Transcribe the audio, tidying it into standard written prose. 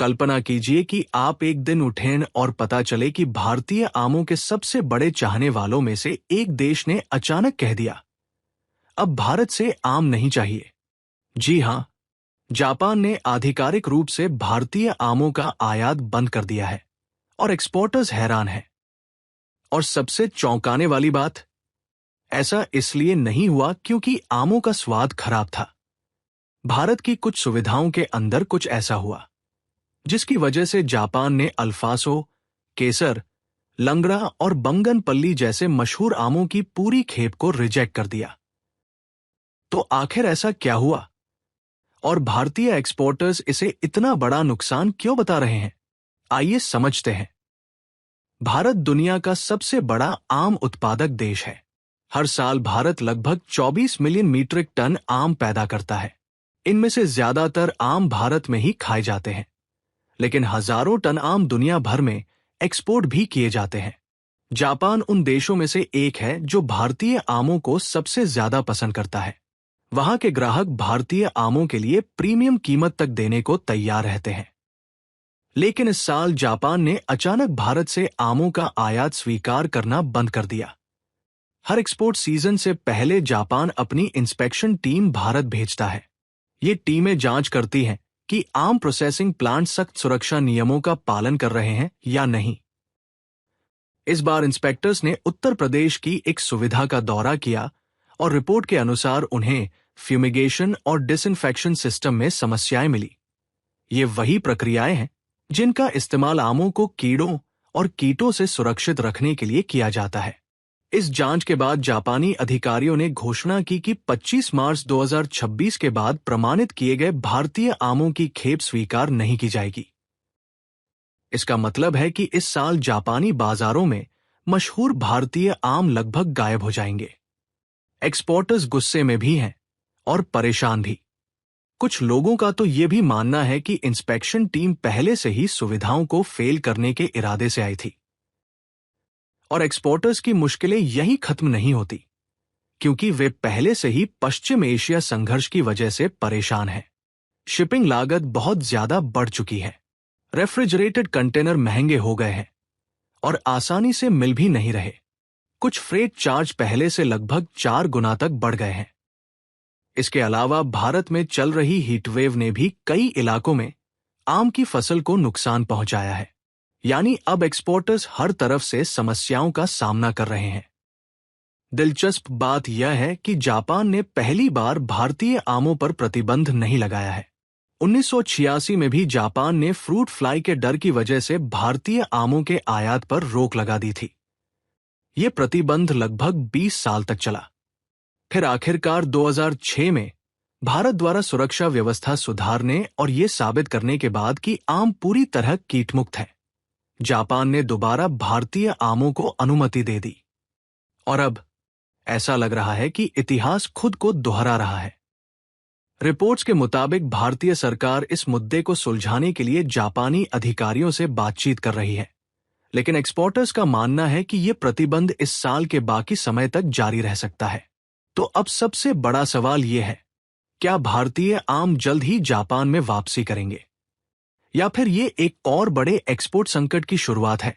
कल्पना कीजिए कि आप एक दिन उठें और पता चले कि भारतीय आमों के सबसे बड़े चाहने वालों में से एक देश ने अचानक कह दिया, अब भारत से आम नहीं चाहिए। जी हां, जापान ने आधिकारिक रूप से भारतीय आमों का आयात बंद कर दिया है और एक्सपोर्टर्स हैरान हैं। और सबसे चौंकाने वाली बात, ऐसा इसलिए नहीं हुआ क्योंकि आमों का स्वाद खराब था। भारत की कुछ सुविधाओं के अंदर कुछ ऐसा हुआ जिसकी वजह से जापान ने अल्फासो, केसर, लंगड़ा और बंगनपल्ली जैसे मशहूर आमों की पूरी खेप को रिजेक्ट कर दिया। तो आखिर ऐसा क्या हुआ और भारतीय एक्सपोर्टर्स इसे इतना बड़ा नुकसान क्यों बता रहे हैं? आइए समझते हैं। भारत दुनिया का सबसे बड़ा आम उत्पादक देश है। हर साल भारत लगभग 24 मिलियन मीट्रिक टन आम पैदा करता है। इनमें से ज्यादातर आम भारत में ही खाए जाते हैं, लेकिन हजारों टन आम दुनिया भर में एक्सपोर्ट भी किए जाते हैं। जापान उन देशों में से एक है जो भारतीय आमों को सबसे ज्यादा पसंद करता है। वहां के ग्राहक भारतीय आमों के लिए प्रीमियम कीमत तक देने को तैयार रहते हैं। लेकिन इस साल जापान ने अचानक भारत से आमों का आयात स्वीकार करना बंद कर दिया। हर एक्सपोर्ट सीजन से पहले जापान अपनी इंस्पेक्शन टीम भारत भेजता है। ये टीमें जांच करती हैं कि आम प्रोसेसिंग प्लांट सख्त सुरक्षा नियमों का पालन कर रहे हैं या नहीं। इस बार इंस्पेक्टर्स ने उत्तर प्रदेश की एक सुविधा का दौरा किया और रिपोर्ट के अनुसार उन्हें फ्यूमिगेशन और डिसइंफेक्शन सिस्टम में समस्याएं मिली। ये वही प्रक्रियाएं हैं जिनका इस्तेमाल आमों को कीड़ों और कीटों से सुरक्षित रखने के लिए किया जाता है। इस जांच के बाद जापानी अधिकारियों ने घोषणा की कि 25 मार्च 2026 के बाद प्रमाणित किए गए भारतीय आमों की खेप स्वीकार नहीं की जाएगी। इसका मतलब है कि इस साल जापानी बाजारों में मशहूर भारतीय आम लगभग गायब हो जाएंगे। एक्सपोर्टर्स गुस्से में भी हैं और परेशान भी। कुछ लोगों का तो ये भी मानना है कि इंस्पेक्शन टीम पहले से ही सुविधाओं को फेल करने के इरादे से आई थी। और एक्सपोर्टर्स की मुश्किलें यही खत्म नहीं होती, क्योंकि वे पहले से ही पश्चिम एशिया संघर्ष की वजह से परेशान हैं। शिपिंग लागत बहुत ज्यादा बढ़ चुकी है। रेफ्रिजरेटेड कंटेनर महंगे हो गए हैं और आसानी से मिल भी नहीं रहे। कुछ फ्रेट चार्ज पहले से लगभग 4 गुना तक बढ़ गए हैं। इसके अलावा भारत में चल रही हीटवेव ने भी कई इलाकों में आम की फसल को नुकसान पहुंचाया है। यानी अब एक्सपोर्टर्स हर तरफ से समस्याओं का सामना कर रहे हैं। दिलचस्प बात यह है कि जापान ने पहली बार भारतीय आमों पर प्रतिबंध नहीं लगाया है। 1986 में भी जापान ने फ्रूट फ्लाई के डर की वजह से भारतीय आमों के आयात पर रोक लगा दी थी। ये प्रतिबंध लगभग 20 साल तक चला। फिर आखिरकार 2006 में भारत द्वारा सुरक्षा व्यवस्था सुधारने और ये साबित करने के बाद कि आम पूरी तरह कीटमुक्त है, जापान ने दोबारा भारतीय आमों को अनुमति दे दी। और अब ऐसा लग रहा है कि इतिहास खुद को दोहरा रहा है। रिपोर्ट्स के मुताबिक भारतीय सरकार इस मुद्दे को सुलझाने के लिए जापानी अधिकारियों से बातचीत कर रही है, लेकिन एक्सपोर्टर्स का मानना है कि यह प्रतिबंध इस साल के बाकी समय तक जारी रह सकता है। तो अब सबसे बड़ा सवाल यह है, क्या भारतीय आम जल्द ही जापान में वापसी करेंगे या फिर ये एक और बड़े एक्सपोर्ट संकट की शुरुआत है?